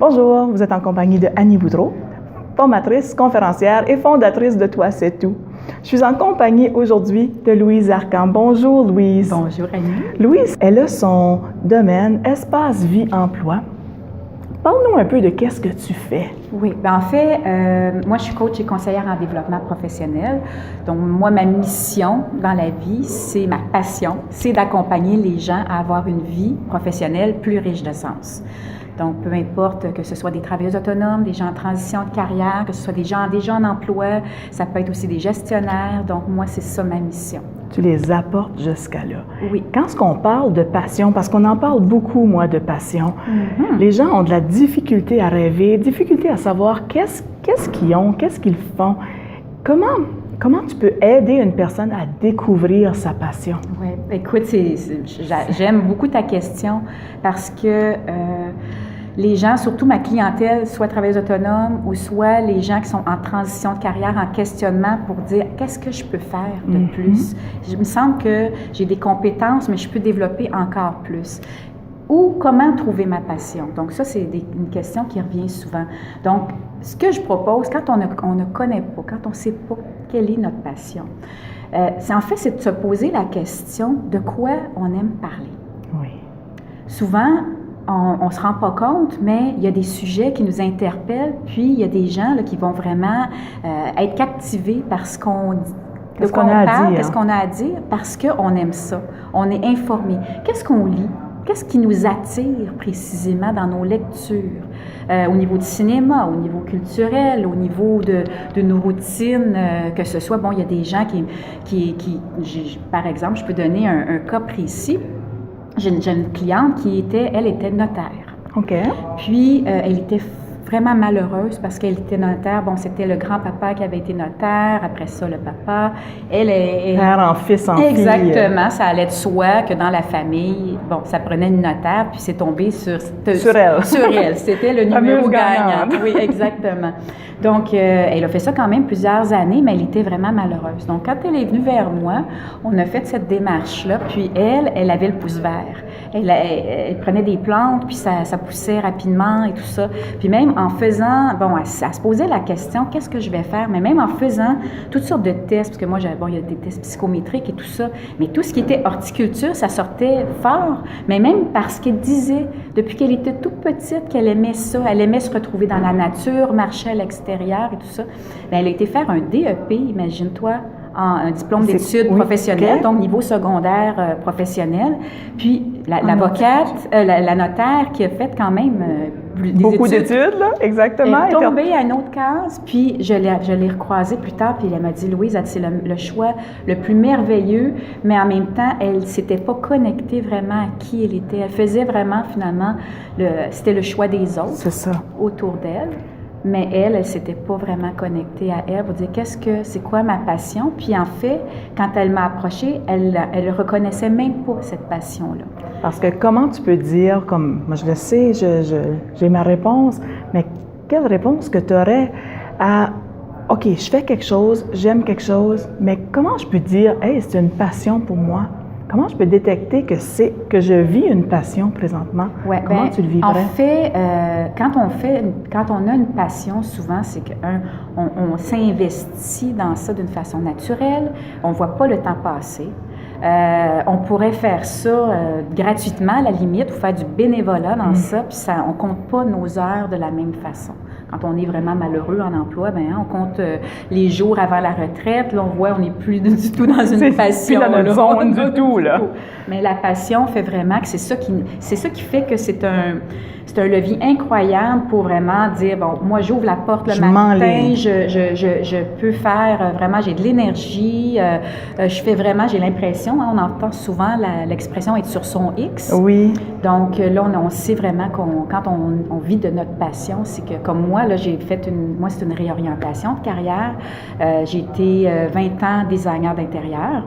Bonjour, vous êtes en compagnie de Annie Boudreau, formatrice, conférencière et fondatrice de Toi, c'est tout. Je suis en compagnie aujourd'hui de Louise Arcan. Bonjour Louise. Bonjour Annie. Louise, elle a son domaine Espace Vie Emploi. Parle-nous un peu de qu'est-ce que tu fais. Oui, bien en fait, moi je suis coach et conseillère en développement professionnel. Donc moi, ma mission dans la vie, c'est ma passion, c'est d'accompagner les gens à avoir une vie professionnelle plus riche de sens. Donc, peu importe que ce soit des travailleurs autonomes, des gens en transition de carrière, que ce soit des gens déjà en emploi, ça peut être aussi des gestionnaires. Donc, moi, c'est ça ma mission. Tu les apportes jusqu'à là. Oui. Quand on parle de passion, parce qu'on en parle beaucoup, moi, de passion, les gens ont de la difficulté à rêver, difficulté à savoir qu'est-ce qu'ils ont, qu'est-ce qu'ils font. Comment tu peux aider une personne à découvrir sa passion? Oui, écoute, j'aime beaucoup ta question parce que les gens, surtout ma clientèle, soit travailleurs autonomes ou soit les gens qui sont en transition de carrière, en questionnement pour dire qu'est-ce que je peux faire de plus? Il me semble que j'ai des compétences, mais je peux développer encore plus. Ou comment trouver ma passion? Donc ça, c'est une question qui revient souvent. Donc, ce que je propose, quand on ne connaît pas, quand on ne sait pas quelle est notre passion, c'est de se poser la question de quoi on aime parler. Oui. Souvent, on ne se rend pas compte, mais il y a des sujets qui nous interpellent, puis il y a des gens là, qui vont vraiment être captivés par ce qu'on dit. Qu'est-ce qu'on a à dire, parce qu'on aime ça. On est informé. Qu'est-ce qu'on lit? Qu'est-ce qui nous attire précisément dans nos lectures? Au niveau du cinéma, au niveau culturel, au niveau de nos routines, que ce soit, bon, il y a des gens par exemple, je peux donner un cas précis. J'ai une cliente elle était notaire. OK. Puis, elle était vraiment malheureuse parce qu'elle était notaire. Bon, c'était le grand-papa qui avait été notaire, après ça, le papa. Père en fils en fille. Exactement, ça allait de soi que dans la famille, bon, ça prenait une notaire, puis c'est tombé sur elle. Sur elle. C'était le numéro gagnant. Oui, exactement. Donc, elle a fait ça quand même plusieurs années, mais elle était vraiment malheureuse. Donc, quand elle est venue vers moi, on a fait cette démarche-là, puis elle avait le pouce vert. Elle prenait des plantes, puis ça poussait rapidement et tout ça. Puis même en faisant, bon, elle se posait la question, qu'est-ce que je vais faire? Mais même en faisant toutes sortes de tests, parce que moi, il y a des tests psychométriques et tout ça, mais tout ce qui était horticulture, ça sortait fort. Mais même parce qu'elle disait, depuis qu'elle était toute petite, qu'elle aimait ça, elle aimait se retrouver dans la nature, marcher à l'extérieur et tout ça. Bien, elle a été faire un DEP, imagine-toi, un diplôme d'études professionnelles, okay. Donc niveau secondaire professionnel. Puis l'avocate, la notaire qui a fait quand même beaucoup d'études, là, exactement. Elle est tombée à une autre case, puis je l'ai recroisée plus tard, puis elle m'a dit, Louise, c'est le choix le plus merveilleux, mais en même temps, elle ne s'était pas connectée vraiment à qui elle était. Elle faisait vraiment, finalement, c'était le choix des autres autour d'elle. Mais elle ne s'était pas vraiment connectée à elle pour dire c'est quoi ma passion. Puis en fait, quand elle m'a approchée, elle ne reconnaissait même pas cette passion-là. Parce que comment tu peux dire, comme moi je le sais, j'ai ma réponse, mais quelle réponse que tu aurais à OK, je fais quelque chose, j'aime quelque chose, mais comment je peux dire, hey, c'est une passion pour moi? Comment je peux détecter que je vis une passion présentement? Ouais, comment tu le vivrais? En fait, quand on a une passion, souvent, c'est qu'on s'investit dans ça d'une façon naturelle. On ne voit pas le temps passer. On pourrait faire ça gratuitement, à la limite, ou faire du bénévolat dans ça, puis on ne compte pas nos heures de la même façon. Quand on est vraiment malheureux en emploi, on compte les jours avant la retraite. Là, on voit, on n'est plus du tout dans une passion. Plus dans notre zone du tout, là. Mais la passion fait vraiment que c'est ça qui fait que c'est un levier incroyable pour vraiment dire, bon, moi, j'ouvre la porte le matin, je peux faire vraiment, j'ai de l'énergie, j'ai l'impression, on entend souvent l'expression être sur son X. Oui. Donc là, on sait vraiment quand on vit de notre passion, c'est que comme moi, là, moi, c'est une réorientation de carrière. J'ai été 20 ans designer d'intérieur.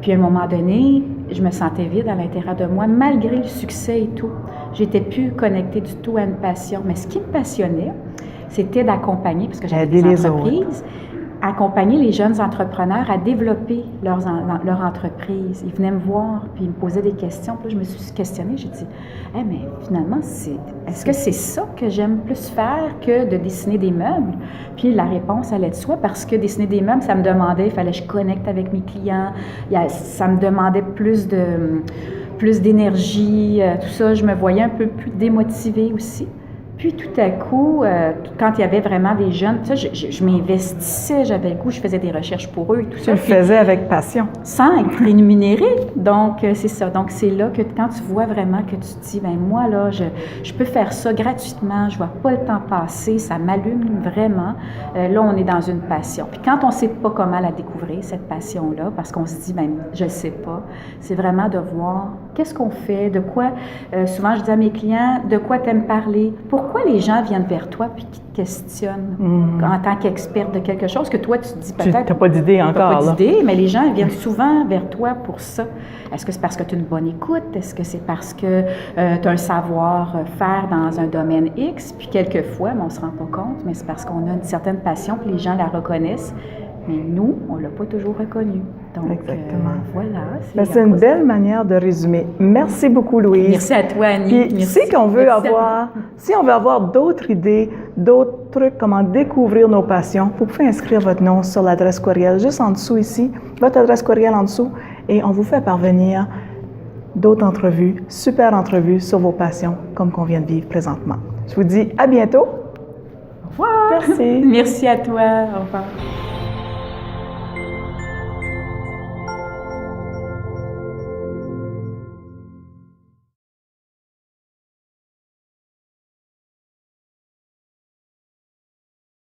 Puis à un moment donné, je me sentais vide à l'intérieur de moi, malgré le succès et tout. J'étais plus connectée du tout à une passion. Mais ce qui me passionnait, c'était d'accompagner, parce que j'avais des entreprises, accompagner les jeunes entrepreneurs à développer leur entreprise. Ils venaient me voir, puis ils me posaient des questions. Puis là, je me suis questionnée, j'ai dit, hey, mais finalement, est-ce que c'est ça que j'aime plus faire que de dessiner des meubles? Puis la réponse allait de soi, parce que dessiner des meubles, ça me demandait, il fallait que je connecte avec mes clients, ça me demandait plus d'énergie, tout ça. Je me voyais un peu plus démotivée aussi. Puis tout à coup, quand il y avait vraiment des jeunes, je m'investissais, j'avais le goût, je faisais des recherches pour eux et tout ça. Tu le faisais avec passion. Sans être rémunérée. Donc, c'est ça. Donc, c'est là que quand tu vois vraiment que tu te dis, bien moi, là, je peux faire ça gratuitement, je ne vois pas le temps passer, ça m'allume vraiment. Là, on est dans une passion. Puis quand on ne sait pas comment la découvrir, cette passion-là, parce qu'on se dit, bien, je ne sais pas, c'est vraiment de voir qu'est-ce qu'on fait, de quoi, souvent je dis à mes clients, de quoi tu aimes parler, pourquoi les gens viennent vers toi puis qui te questionnent en tant qu'experte de quelque chose que toi, tu te dis peut-être... Tu n'as pas d'idée encore, pas d'idée, mais les gens viennent souvent vers toi pour ça. Est-ce que c'est parce que tu as une bonne écoute? Est-ce que c'est parce que tu as un savoir-faire dans un domaine X? Puis quelquefois, on ne se rend pas compte, mais c'est parce qu'on a une certaine passion puis les gens la reconnaissent. Mais nous, on ne l'a pas toujours reconnu. Donc, voilà. C'est une belle manière de résumer. Merci beaucoup, Louise. Merci à toi, Annie. Puis, si on veut avoir d'autres idées, d'autres trucs, comment découvrir nos passions, vous pouvez inscrire votre nom sur l'adresse courriel juste en dessous ici, votre adresse courriel en dessous, et on vous fait parvenir d'autres entrevues, super entrevues sur vos passions, comme qu'on vient de vivre présentement. Je vous dis à bientôt. Au revoir. Merci. Merci à toi. Au revoir.